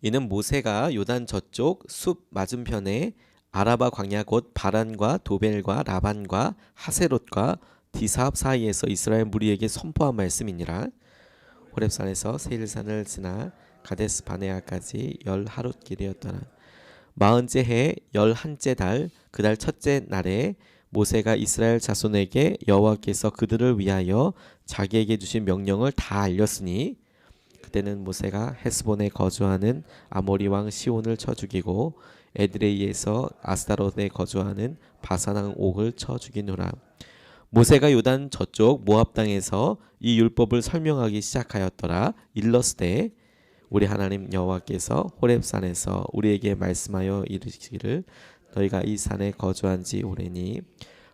이는 모세가 요단 저쪽 숲 맞은편에 아라바 광야 곧 바란과 도벨과 라반과 하세롯과 디사합 사이에서 이스라엘 무리에게 선포한 말씀이니라. 호렙산에서 세일산을 지나 가데스 바네아까지 10하룻 길이었더라. 40째 해 11째 달 그 달 첫째 날에 모세가 이스라엘 자손에게 여호와께서 그들을 위하여 자기에게 주신 명령을 다 알렸으니 그때는 모세가 헤스본에 거주하는 아모리 왕 시온을 쳐 죽이고 에드레이에서 아스타롯에 거주하는 바산 왕 옥을 쳐 죽이노라. 모세가 요단 저쪽 모압 땅에서 이 율법을 설명하기 시작하였더라. 일러스되 우리 하나님 여호와께서 호렙산에서 우리에게 말씀하여 이르시기를 너희가 이 산에 거주한 지 오래니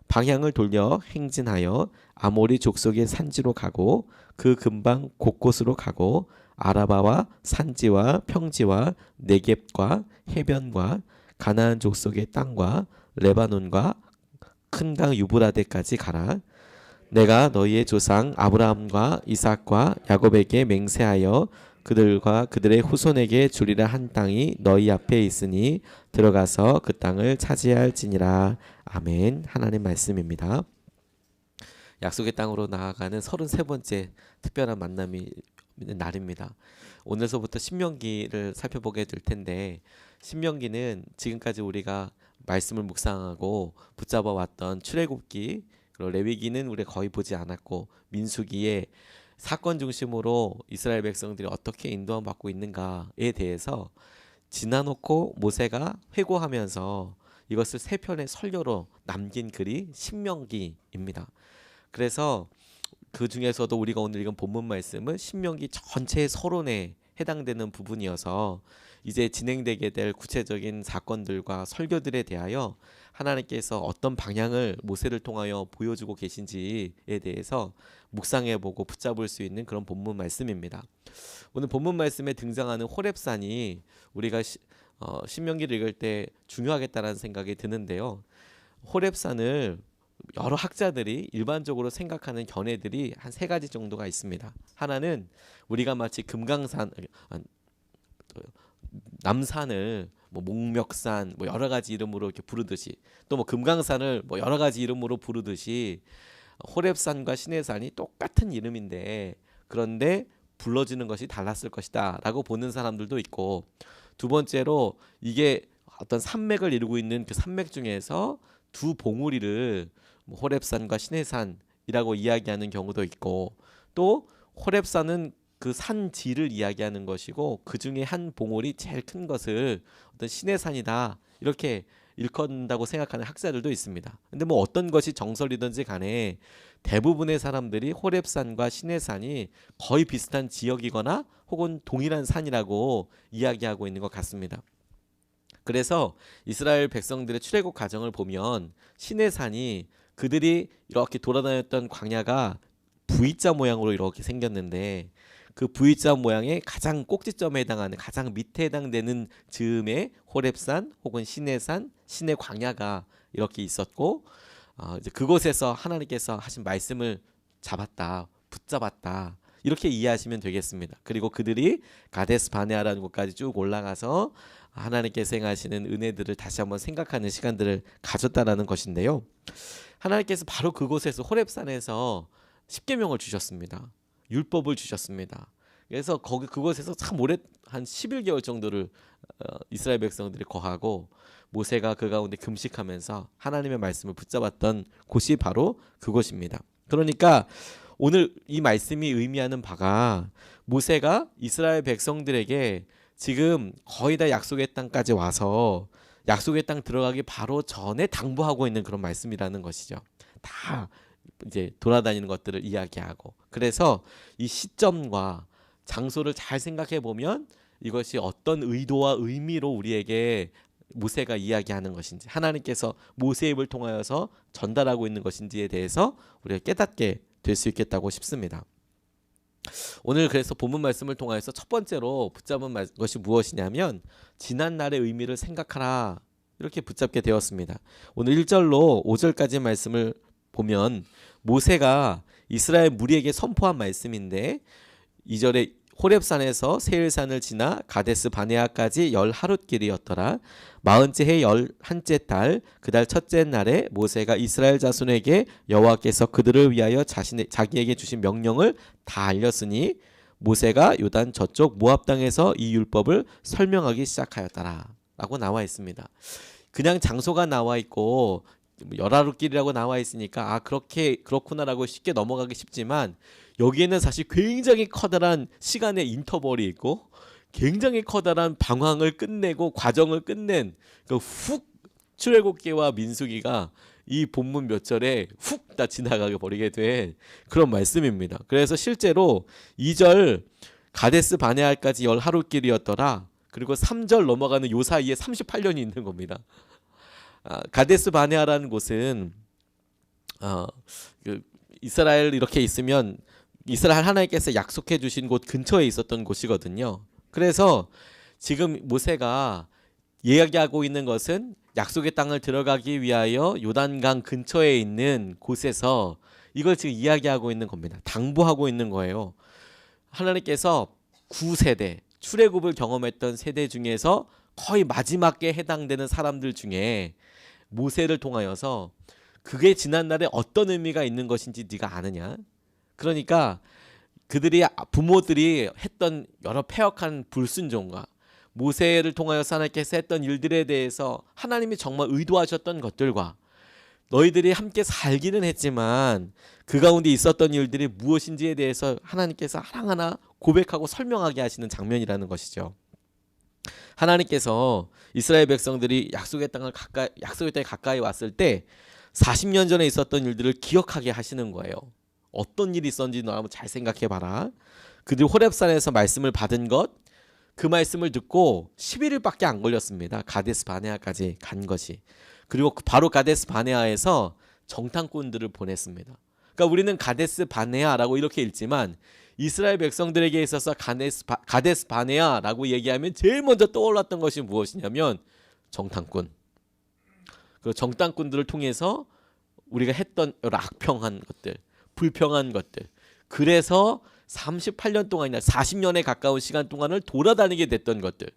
방향을 돌려 행진하여 아모리 족속의 산지로 가고 그 근방 곳곳으로 가고 아라바와 산지와 평지와 네겝과 해변과 가나안 족속의 땅과 레바논과 큰 강 유브라데까지 가라. 내가 너희의 조상 아브라함과 이삭과 야곱에게 맹세하여 그들과 그들의 후손에게 주리라 한 땅이 너희 앞에 있으니 들어가서 그 땅을 차지할지니라. 아멘. 하나님 말씀입니다. 약속의 땅으로 나아가는 33번째 특별한 만남이 있는 날입니다. 오늘서부터 신명기를 살펴보게 될 텐데, 신명기는 지금까지 우리가 말씀을 묵상하고 붙잡아 왔던 출애굽기, 그리고 레위기는 우리가 거의 보지 않았고, 민수기에 사건 중심으로 이스라엘 백성들이 어떻게 인도함 받고 있는가에 대해서 지나놓고 모세가 회고하면서 이것을 세 편의 설교로 남긴 글이 신명기입니다. 그래서 그 중에서도 우리가 오늘 읽은 본문 말씀은 신명기 전체의 서론에 해당되는 부분이어서 이제 진행되게 될 구체적인 사건들과 설교들에 대하여 하나님께서 어떤 방향을 모세를 통하여 보여주고 계신지에 대해서 묵상해보고 붙잡을 수 있는 그런 본문 말씀입니다. 오늘 본문 말씀에 등장하는 호렙산이 우리가 신명기를 읽을 때 중요하겠다는 생각이 드는데요. 호렙산을 여러 학자들이 일반적으로 생각하는 견해들이 한 세 가지 정도가 있습니다. 하나는 우리가 마치 금강산, 남산을 뭐 목멱산 뭐 여러 가지 이름으로 이렇게 부르듯이, 또 뭐 금강산을 뭐 여러 가지 이름으로 부르듯이 호렙산과 시내산이 똑같은 이름인데 그런데 불러지는 것이 달랐을 것이다라고 보는 사람들도 있고, 두 번째로 이게 어떤 산맥을 이루고 있는 그 산맥 중에서 두 봉우리를 뭐 호렙산과 시내산이라고 이야기하는 경우도 있고, 또 호렙산은 그 산지를 이야기하는 것이고 그 중에 한 봉우리 제일 큰 것을 어떤 시내산이다 이렇게 일컫는다고 생각하는 학자들도 있습니다. 근데 뭐 어떤 것이 정설이든지 간에 대부분의 사람들이 호렙산과 시내산이 거의 비슷한 지역이거나 혹은 동일한 산이라고 이야기하고 있는 것 같습니다. 그래서 이스라엘 백성들의 출애굽 과정을 보면 시내산이 그들이 이렇게 돌아다녔던 광야가 V자 모양으로 이렇게 생겼는데 그 V자 모양의 가장 꼭지점에 해당하는 가장 밑에 해당되는 즈음에 호렙산 혹은 시내산, 시내 광야가 이렇게 있었고, 이제 그곳에서 하나님께서 하신 말씀을 잡았다, 붙잡았다 이렇게 이해하시면 되겠습니다. 그리고 그들이 가데스 바네아라는 곳까지 쭉 올라가서 하나님께서 행하시는 은혜들을 다시 한번 생각하는 시간들을 가졌다라는 것인데요. 하나님께서 바로 그곳에서 호렙산에서 십계명을 주셨습니다. 율법을 주셨습니다. 그래서 그곳에서 참 오래 한 11개월 정도를 이스라엘 백성들이 거하고 모세가 그 가운데 금식하면서 하나님의 말씀을 붙잡았던 곳이 바로 그곳입니다. 그러니까 오늘 이 말씀이 의미하는 바가 모세가 이스라엘 백성들에게 지금 거의 다 약속의 땅까지 와서 약속의 땅 들어가기 바로 전에 당부하고 있는 그런 말씀이라는 것이죠. 다 이제 돌아다니는 것들을 이야기하고, 그래서 이 시점과 장소를 잘 생각해 보면 이것이 어떤 의도와 의미로 우리에게 모세가 이야기하는 것인지, 하나님께서 모세의 입을 통하여서 전달하고 있는 것인지에 대해서 우리가 깨닫게 될 수 있겠다고 싶습니다. 오늘 그래서 본문 말씀을 통하여서 첫 번째로 붙잡은 것이 무엇이냐면 지난날의 의미를 생각하라 이렇게 붙잡게 되었습니다. 오늘 1절로 5절까지 말씀을 보면 모세가 이스라엘 무리에게 선포한 말씀인데 2절에 호렙산에서 세일산을 지나 가데스 바네아까지 10하룻길이었더라. 40째 해 11째 달 그 달 첫째 날에 모세가 이스라엘 자손에게 여호와께서 그들을 위하여 자기에게 주신 명령을 다 알렸으니 모세가 요단 저쪽 모압 땅에서 이 율법을 설명하기 시작하였더라 라고 나와 있습니다. 그냥 장소가 나와 있고 열하룻길이라고 나와 있으니까 그렇구나라고 쉽게 넘어가기 쉽지만, 여기에는 사실 굉장히 커다란 시간의 인터벌이 있고 굉장히 커다란 방황을 끝내고 과정을 끝낸 출애굽기와 민수기가 이 본문 몇 절에 훅 다 지나가게 버리게 된 그런 말씀입니다. 그래서 실제로 2절 가데스 바네아까지 10하룻길이었더라. 그리고 3절 넘어가는 요 사이에 38년이 있는 겁니다. 가데스 바네아라는 곳은 이스라엘 이렇게 있으면 이스라엘 하나님께서 약속해 주신 곳 근처에 있었던 곳이거든요. 그래서 지금 모세가 이야기하고 있는 것은 약속의 땅을 들어가기 위하여 요단강 근처에 있는 곳에서 이걸 지금 이야기하고 있는 겁니다. 당부하고 있는 거예요. 하나님께서 9세대 출애굽을 경험했던 세대 중에서 거의 마지막에 해당되는 사람들 중에 모세를 통하여서 그게 지난날에 어떤 의미가 있는 것인지 네가 아느냐? 그러니까 그들이 부모들이 했던 여러 패역한 불순종과 모세를 통하여서 하나님께서 했던 일들에 대해서 하나님이 정말 의도하셨던 것들과 너희들이 함께 살기는 했지만 그 가운데 있었던 일들이 무엇인지에 대해서 하나님께서 하나하나 고백하고 설명하게 하시는 장면이라는 것이죠. 하나님께서 이스라엘 백성들이 약속의 땅에 가까이 왔을 때 40년 전에 있었던 일들을 기억하게 하시는 거예요. 어떤 일이 있었는지 너 한번 잘 생각해 봐라. 그들 호렙산에서 말씀을 받은 것, 그 말씀을 듣고 11일밖에 안 걸렸습니다. 가데스 바네아까지 간 것이. 그리고 바로 가데스 바네아에서 정탐꾼들을 보냈습니다. 그러니까 우리는 가데스 바네아라고 이렇게 읽지만 이스라엘 백성들에게 있어서 가데스 바네아라고 얘기하면 제일 먼저 떠올랐던 것이 무엇이냐면 정탐꾼. 그 정탐꾼들을 통해서 우리가 했던 여러 악평한 것들, 불평한 것들. 그래서 38년 동안이나 40년에 가까운 시간 동안을 돌아다니게 됐던 것들.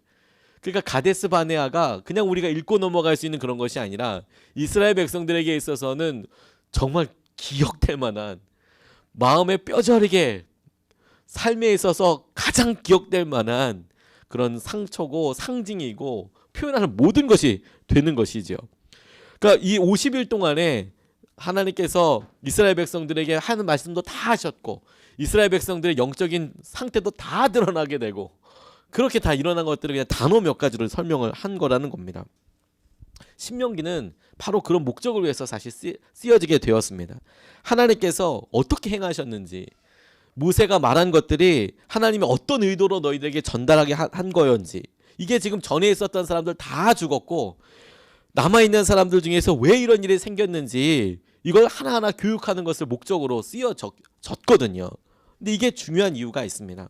그러니까 가데스 바네아가 그냥 우리가 읽고 넘어갈 수 있는 그런 것이 아니라 이스라엘 백성들에게 있어서는 정말 기억될 만한, 마음에 뼈저리게 삶에 있어서 가장 기억될 만한 그런 상처고 상징이고 표현하는 모든 것이 되는 것이죠. 그러니까 이 50일 동안에 하나님께서 이스라엘 백성들에게 하는 말씀도 다 하셨고 이스라엘 백성들의 영적인 상태도 다 드러나게 되고 그렇게 다 일어난 것들을 그냥 단어 몇 가지로 설명을 한 거라는 겁니다. 신명기는 바로 그런 목적을 위해서 사실 쓰여지게 되었습니다. 하나님께서 어떻게 행하셨는지, 모세가 말한 것들이 하나님이 어떤 의도로 너희들에게 전달하게 한 거였는지, 이게 지금 전에 있었던 사람들 다 죽었고 남아있는 사람들 중에서 왜 이런 일이 생겼는지 이걸 하나하나 교육하는 것을 목적으로 쓰여졌거든요. 근데 이게 중요한 이유가 있습니다.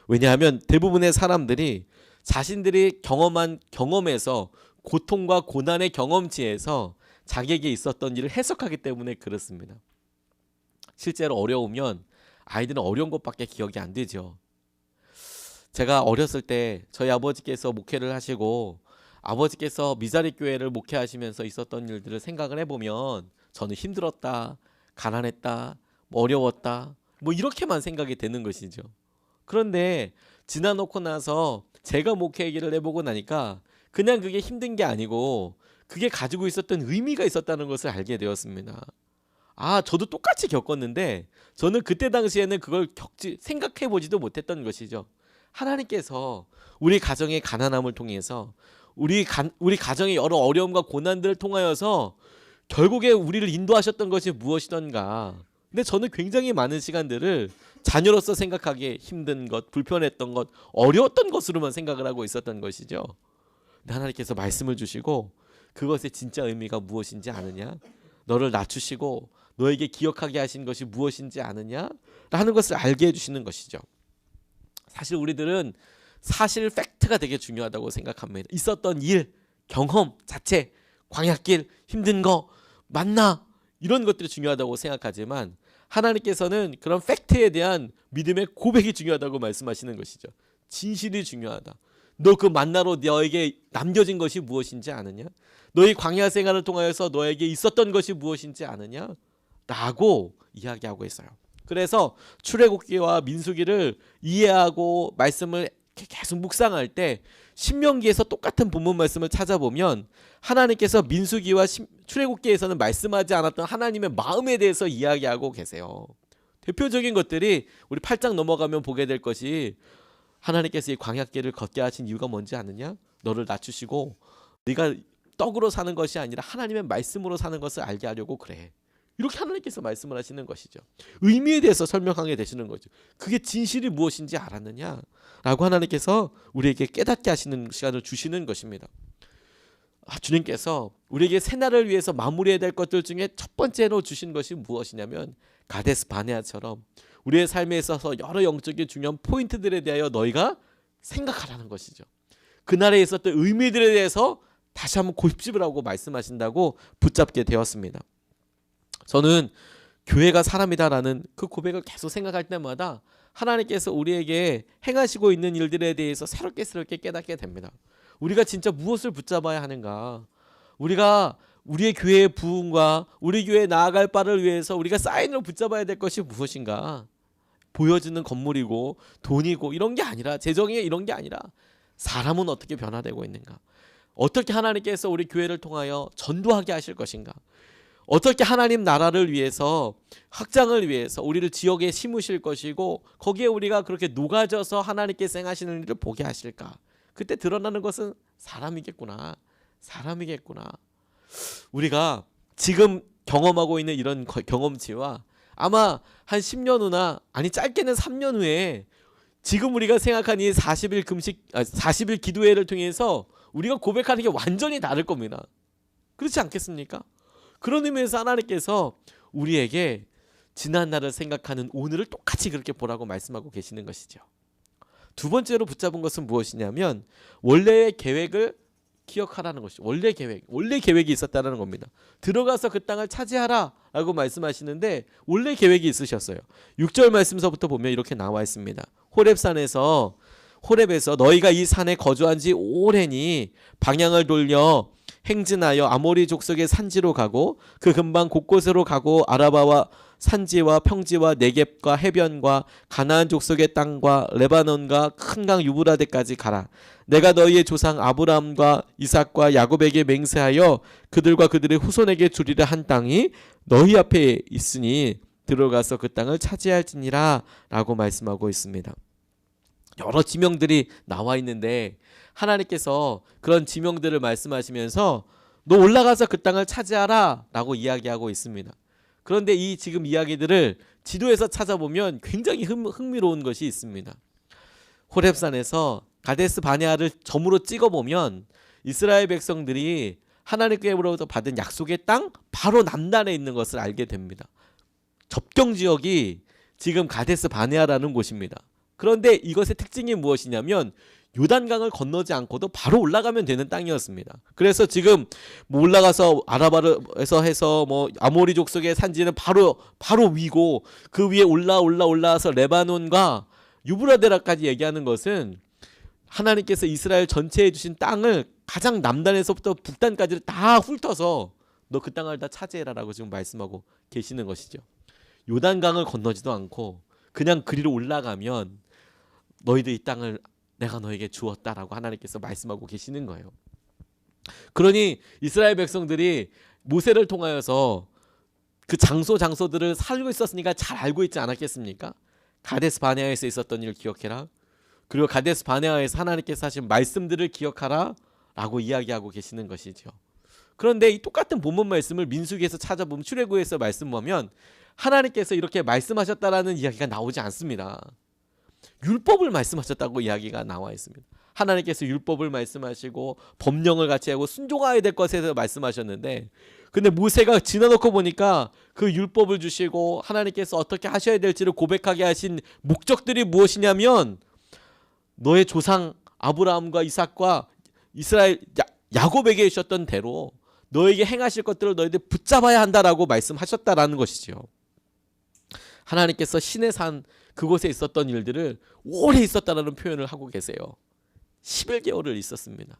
왜냐하면 대부분의 사람들이 자신들이 경험한 경험에서, 고통과 고난의 경험치에서 자기에게 있었던 일을 해석하기 때문에 그렇습니다. 실제로 어려우면 아이들은 어려운 것밖에 기억이 안 되죠. 제가 어렸을 때 저희 아버지께서 목회를 하시고 아버지께서 미자리 교회를 목회하시면서 있었던 일들을 생각을 해보면 저는 힘들었다, 가난했다, 어려웠다, 이렇게만 생각이 되는 것이죠. 그런데 지나놓고 나서 제가 목회 얘기를 해보고 나니까 그냥 그게 힘든 게 아니고 그게 가지고 있었던 의미가 있었다는 것을 알게 되었습니다. 저도 똑같이 겪었는데 저는 그때 당시에는 그걸 생각해보지도 못했던 것이죠. 하나님께서 우리 가정의 가난함을 통해서 우리 가정의 여러 어려움과 고난들을 통하여서 결국에 우리를 인도하셨던 것이 무엇이던가. 근데 저는 굉장히 많은 시간들을 자녀로서 생각하기에 힘든 것, 불편했던 것, 어려웠던 것으로만 생각을 하고 있었던 것이죠. 근데 하나님께서 말씀을 주시고 그것의 진짜 의미가 무엇인지 아느냐? 너를 낮추시고 너에게 기억하게 하신 것이 무엇인지 아느냐? 라는 것을 알게 해주시는 것이죠. 사실 우리들은 사실 팩트가 되게 중요하다고 생각합니다. 있었던 일, 경험 자체, 광야길, 힘든 거, 만나, 이런 것들이 중요하다고 생각하지만 하나님께서는 그런 팩트에 대한 믿음의 고백이 중요하다고 말씀하시는 것이죠. 진실이 중요하다. 너 그 만나로 너에게 남겨진 것이 무엇인지 아느냐? 너희 광야 생활을 통하여서 너에게 있었던 것이 무엇인지 아느냐? 라고 이야기하고 있어요. 그래서 출애굽기와 민수기를 이해하고 말씀을 계속 묵상할 때 신명기에서 똑같은 본문 말씀을 찾아보면 하나님께서 민수기와 출애굽기에서는 말씀하지 않았던 하나님의 마음에 대해서 이야기하고 계세요. 대표적인 것들이 우리 8장 넘어가면 보게 될 것이 하나님께서 이 광야길을 걷게 하신 이유가 뭔지 아느냐? 너를 낮추시고 네가 떡으로 사는 것이 아니라 하나님의 말씀으로 사는 것을 알게 하려고 그래. 이렇게 하나님께서 말씀을 하시는 것이죠. 의미에 대해서 설명하게 되시는 거죠. 그게 진실이 무엇인지 알았느냐? 라고 하나님께서 우리에게 깨닫게 하시는 시간을 주시는 것입니다. 주님께서 우리에게 새날을 위해서 마무리해야 될 것들 중에 첫 번째로 주신 것이 무엇이냐면 가데스 바네아처럼 우리의 삶에 있어서 여러 영적인 중요한 포인트들에 대하여 너희가 생각하라는 것이죠. 그날에 있었던 의미들에 대해서 다시 한번 고집을 하고 말씀하신다고 붙잡게 되었습니다. 저는 교회가 사람이다라는 그 고백을 계속 생각할 때마다 하나님께서 우리에게 행하시고 있는 일들에 대해서 새롭게 깨닫게 됩니다. 우리가 진짜 무엇을 붙잡아야 하는가? 우리가 우리의 교회의 부흥과 우리 교회에 나아갈 바를 위해서 우리가 사인으로 붙잡아야 될 것이 무엇인가? 보여지는 건물이고 돈이고 이런 게 아니라, 재정이 이런 게 아니라 사람은 어떻게 변화되고 있는가? 어떻게 하나님께서 우리 교회를 통하여 전도하게 하실 것인가? 어떻게 하나님 나라를 위해서, 확장을 위해서 우리를 지역에 심으실 것이고 거기에 우리가 그렇게 녹아져서 하나님께서 행하시는 일을 보게 하실까? 그때 드러나는 것은 사람이겠구나. 우리가 지금 경험하고 있는 이런 경험치와 아마 한 10년 후나, 아니 짧게는 3년 후에 지금 우리가 생각한 이 40일 기도회를 통해서 우리가 고백하는 게 완전히 다를 겁니다. 그렇지 않겠습니까? 그런 의미에서 하나님께서 우리에게 지난 날을 생각하는 오늘을 똑같이 그렇게 보라고 말씀하고 계시는 것이죠. 두 번째로 붙잡은 것은 무엇이냐면 원래의 계획을 기억하라는 것이죠. 원래 계획이 있었다는 겁니다. 들어가서 그 땅을 차지하라 라고 말씀하시는데 원래 계획이 있으셨어요. 6절 말씀서부터 보면 이렇게 나와 있습니다. 호렙에서 너희가 이 산에 거주한 지 오래니 방향을 돌려 행진하여 아모리 족속의 산지로 가고 그 근방 곳곳으로 가고 아라바와 산지와 평지와 네겝과 해변과 가나안 족속의 땅과 레바논과 큰 강 유브라데까지 가라. 내가 너희의 조상 아브라함과 이삭과 야곱에게 맹세하여 그들과 그들의 후손에게 주리라 한 땅이 너희 앞에 있으니 들어가서 그 땅을 차지할지니라 라고 말씀하고 있습니다. 여러 지명들이 나와 있는데 하나님께서 그런 지명들을 말씀하시면서 너 올라가서 그 땅을 차지하라 라고 이야기하고 있습니다. 그런데 이 지금 이야기들을 지도에서 찾아보면 굉장히 흥미로운 것이 있습니다. 호렙산에서 가데스 바네아를 점으로 찍어보면 이스라엘 백성들이 하나님께로부터 받은 약속의 땅 바로 남단에 있는 것을 알게 됩니다. 접경 지역이 지금 가데스 바네아라는 곳입니다. 그런데 이것의 특징이 무엇이냐면 요단강을 건너지 않고도 바로 올라가면 되는 땅이었습니다. 그래서 지금 뭐 올라가서 아라바에서 해서 뭐 아모리 족속의 산지는 바로 위고 그 위에 올라와서 레바논과 유브라데라까지 얘기하는 것은 하나님께서 이스라엘 전체에 주신 땅을 가장 남단에서부터 북단까지를 다 훑어서 너 그 땅을 다 차지해라라고 지금 말씀하고 계시는 것이죠. 요단강을 건너지도 않고 그냥 그리로 올라가면 너희들 이 땅을 내가 너에게 주었다라고 하나님께서 말씀하고 계시는 거예요. 그러니 이스라엘 백성들이 모세를 통하여서 그 장소들을 살고 있었으니까 잘 알고 있지 않았겠습니까? 가데스 바네아에서 있었던 일을 기억해라. 그리고 가데스 바네아에서 하나님께서 하신 말씀들을 기억하라 라고 이야기하고 계시는 것이죠. 그런데 이 똑같은 본문 말씀을 민수기에서 찾아보면, 출애굽기에서 말씀 보면 하나님께서 이렇게 말씀하셨다라는 이야기가 나오지 않습니다. 율법을 말씀하셨다고 이야기가 나와 있습니다. 하나님께서 율법을 말씀하시고 법령을 같이 하고 순종해야 될 것에 대해서 말씀하셨는데, 근데 모세가 지나놓고 보니까 그 율법을 주시고 하나님께서 어떻게 하셔야 될지를 고백하게 하신 목적들이 무엇이냐면 너의 조상 아브라함과 이삭과 이스라엘 야곱에게 주셨던 대로 너에게 행하실 것들을 너희들 붙잡아야 한다라고 말씀하셨다라는 것이죠. 하나님께서 신의 산 그곳에 있었던 일들을 오래 있었다라는 표현을 하고 계세요. 11개월을 있었습니다.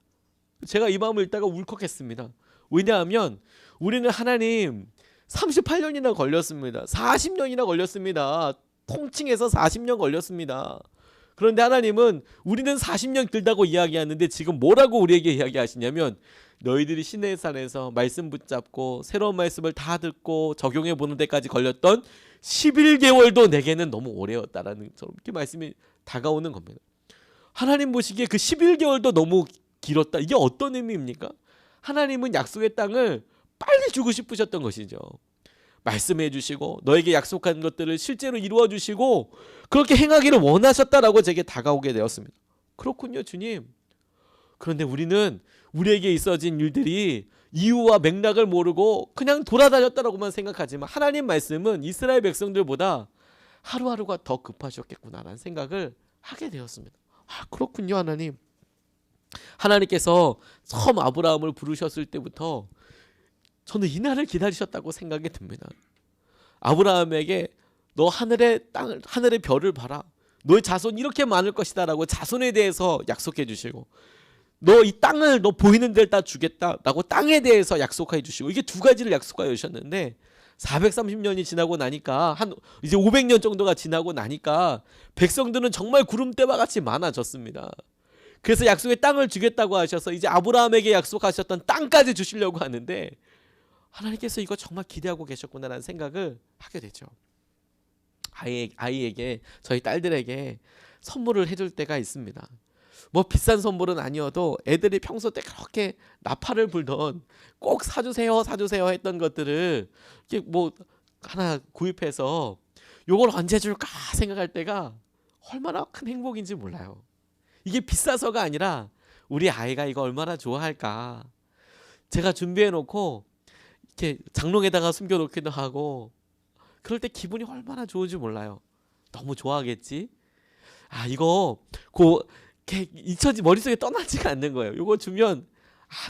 제가 이 마음을 읽다가 울컥했습니다. 왜냐하면 우리는 하나님 38년이나 걸렸습니다. 40년이나 걸렸습니다. 통칭해서 40년 걸렸습니다. 그런데 하나님은 우리는 40년 길다고 이야기하는데 지금 뭐라고 우리에게 이야기하시냐면 너희들이 시내의 산에서 말씀 붙잡고 새로운 말씀을 다 듣고 적용해 보는 데까지 걸렸던 11개월도 내게는 너무 오래였다라는 이렇게 말씀이 다가오는 겁니다. 하나님 보시기에 그 11개월도 너무 길었다. 이게 어떤 의미입니까? 하나님은 약속의 땅을 빨리 주고 싶으셨던 것이죠. 말씀해 주시고 너에게 약속한 것들을 실제로 이루어 주시고 그렇게 행하기를 원하셨다라고 제게 다가오게 되었습니다. 그렇군요, 주님. 그런데 우리는 우리에게 있어진 일들이 이유와 맥락을 모르고 그냥 돌아다녔다라고만 생각하지만 하나님 말씀은 이스라엘 백성들보다 하루하루가 더 급하셨겠구나라는 생각을 하게 되었습니다. 그렇군요, 하나님. 하나님께서 처음 아브라함을 부르셨을 때부터 저는 이 날을 기다리셨다고 생각이 듭니다. 아브라함에게 너 하늘의 땅을, 하늘의 별을 봐라. 너의 자손 이렇게 많을 것이다라고 자손에 대해서 약속해 주시고 너 이 땅을 너 보이는 데를 다 주겠다라고 땅에 대해서 약속해 주시고 이게 두 가지를 약속하여 주셨는데 430년이 지나고 나니까 한 이제 500년 정도가 지나고 나니까 백성들은 정말 구름대와 같이 많아졌습니다. 그래서 약속의 땅을 주겠다고 하셔서 이제 아브라함에게 약속하셨던 땅까지 주시려고 하는데 하나님께서 이거 정말 기대하고 계셨구나라는 생각을 하게 되죠. 아이에게 저희 딸들에게 선물을 해줄 때가 있습니다. 뭐 비싼 선물은 아니어도 애들이 평소 때 그렇게 나팔을 불던 꼭 사주세요 했던 것들을 이렇게 뭐 하나 구입해서 요걸 언제 줄까 생각할 때가 얼마나 큰 행복인지 몰라요. 이게 비싸서가 아니라 우리 아이가 이거 얼마나 좋아할까. 제가 준비해 놓고 이렇게 장롱에다가 숨겨 놓기도 하고 그럴 때 기분이 얼마나 좋은지 몰라요. 너무 좋아하겠지. 이거 잊혀지 머릿속에 떠나지가 않는 거예요. 이거 주면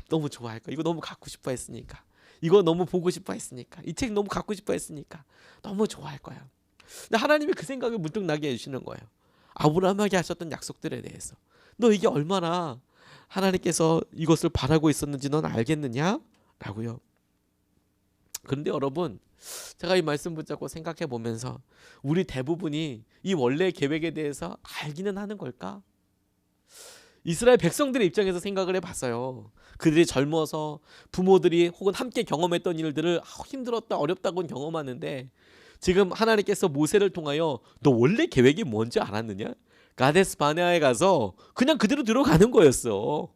너무 좋아할 거야. 이거 너무 갖고 싶어 했으니까. 이거 너무 보고 싶어 했으니까. 이 책 너무 갖고 싶어 했으니까. 너무 좋아할 거야. 근데 하나님이 그 생각을 문득 나게 해주시는 거예요. 아브라함에게 하셨던 약속들에 대해서. 너 이게 얼마나 하나님께서 이것을 바라고 있었는지 넌 알겠느냐? 라고요. 그런데 여러분, 제가 이 말씀 붙잡고 생각해 보면서 우리 대부분이 이 원래 계획에 대해서 알기는 하는 걸까? 이스라엘 백성들의 입장에서 생각을 해봤어요. 그들이 젊어서 부모들이 혹은 함께 경험했던 일들을 힘들었다 어렵다고는 경험하는데 지금 하나님께서 모세를 통하여 너 원래 계획이 뭔지 알았느냐? 가데스 바네아에 가서 그냥 그대로 들어가는 거였어.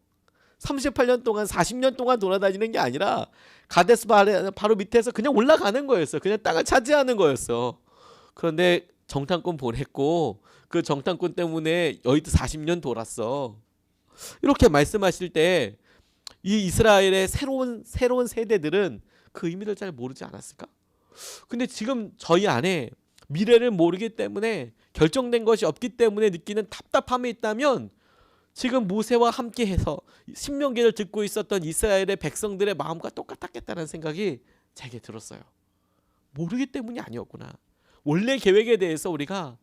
38년 동안 40년 동안 돌아다니는 게 아니라 가데스 바네아 바로 밑에서 그냥 올라가는 거였어. 그냥 땅을 차지하는 거였어. 그런데 정탐꾼 보냈고 그 정탐꾼 때문에 여의도 40년 돌았어. 이렇게 말씀하실 때 이 이스라엘의 새로운 세대들은 그 의미를 잘 모르지 않았을까? 근데 지금 저희 안에 미래를 모르기 때문에 결정된 것이 없기 때문에 느끼는 답답함이 있다면 지금 모세와 함께해서 신명기를 듣고 있었던 이스라엘의 백성들의 마음과 똑같았겠다는 생각이 제게 들었어요. 모르기 때문이 아니었구나. 원래 계획에 대해서 우리가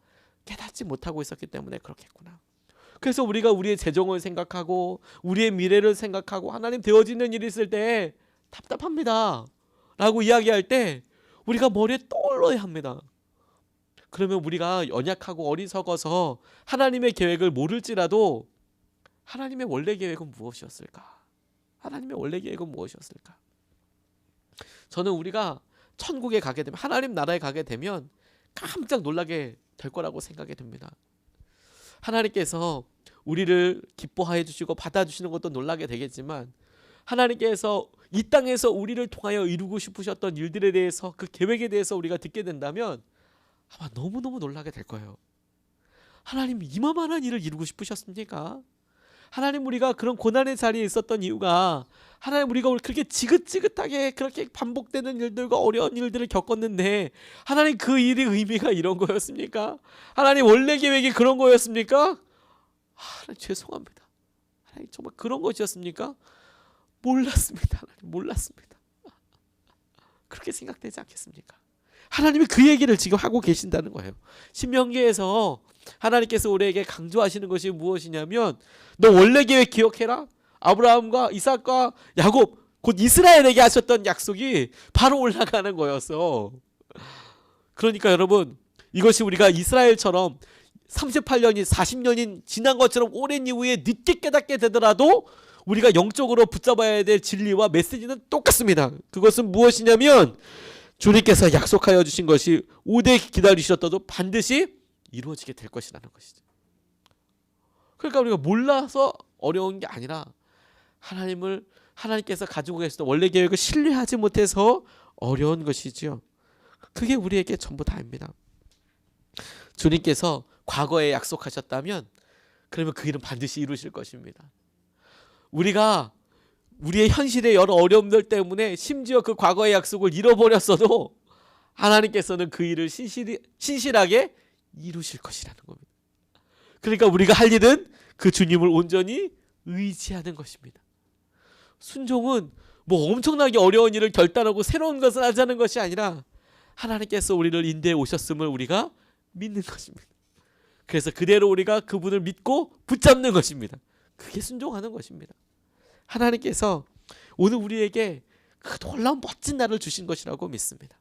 깨닫지 못하고 있었기 때문에 그렇겠구나. 그래서 우리가 우리의 재정을 생각하고 우리의 미래를 생각하고 하나님 되어지는 일이 있을 때 답답합니다 라고 이야기할 때 우리가 머리에 떠올려야 합니다. 그러면 우리가 연약하고 어리석어서 하나님의 계획을 모를지라도 하나님의 원래 계획은 무엇이었을까? 하나님의 원래 계획은 무엇이었을까? 저는 우리가 천국에 가게 되면 하나님 나라에 가게 되면 깜짝 놀라게 될 거라고 생각이 듭니다. 하나님께서 우리를 기뻐해 주시고 받아주시는 것도 놀라게 되겠지만 하나님께서 이 땅에서 우리를 통하여 이루고 싶으셨던 일들에 대해서 그 계획에 대해서 우리가 듣게 된다면 아마 너무너무 놀라게 될 거예요. 하나님 이만한 일을 이루고 싶으셨습니까? 하나님 우리가 그런 고난의 자리에 있었던 이유가 하나님 우리가 그렇게 지긋지긋하게 그렇게 반복되는 일들과 어려운 일들을 겪었는데 하나님 그 일의 의미가 이런 거였습니까? 하나님 원래 계획이 그런 거였습니까? 하나님 죄송합니다. 하나님 정말 그런 것이었습니까? 몰랐습니다. 하나님 몰랐습니다. 그렇게 생각되지 않겠습니까? 하나님이 그 얘기를 지금 하고 계신다는 거예요. 신명기에서 하나님께서 우리에게 강조하시는 것이 무엇이냐면 너 원래 계획 기억해라. 아브라함과 이삭과 야곱 곧 이스라엘에게 하셨던 약속이 바로 올라가는 거였어. 그러니까 여러분 이것이 우리가 이스라엘처럼 38년이 40년이 지난 것처럼 오랜 이후에 늦게 깨닫게 되더라도 우리가 영적으로 붙잡아야 될 진리와 메시지는 똑같습니다. 그것은 무엇이냐면 주님께서 약속하여 주신 것이 오래 기다리셨더라도 반드시 이루어지게 될 것이라는 것이죠. 그러니까 우리가 몰라서 어려운 게 아니라 하나님께서 가지고 계시던 원래 계획을 신뢰하지 못해서 어려운 것이지요. 그게 우리에게 전부 다입니다. 주님께서 과거에 약속하셨다면 그러면 그 일은 반드시 이루실 것입니다. 우리가 우리의 현실의 여러 어려움들 때문에 심지어 그 과거의 약속을 잃어버렸어도 하나님께서는 그 일을 신실하게 이루실 것이라는 겁니다. 그러니까 우리가 할 일은 그 주님을 온전히 의지하는 것입니다. 순종은 뭐 엄청나게 어려운 일을 결단하고 새로운 것을 하자는 것이 아니라 하나님께서 우리를 인도해 오셨음을 우리가 믿는 것입니다. 그래서 그대로 우리가 그분을 믿고 붙잡는 것입니다. 그게 순종하는 것입니다. 하나님께서 오늘 우리에게 그 놀라운 멋진 날을 주신 것이라고 믿습니다.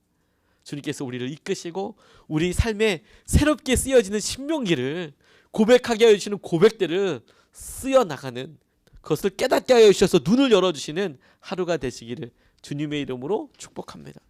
주님께서 우리를 이끄시고 우리 삶에 새롭게 쓰여지는 신명기를 고백하게 해주시는 고백들을 쓰여나가는 그것을 깨닫게 하여 주셔서 눈을 열어주시는 하루가 되시기를 주님의 이름으로 축복합니다.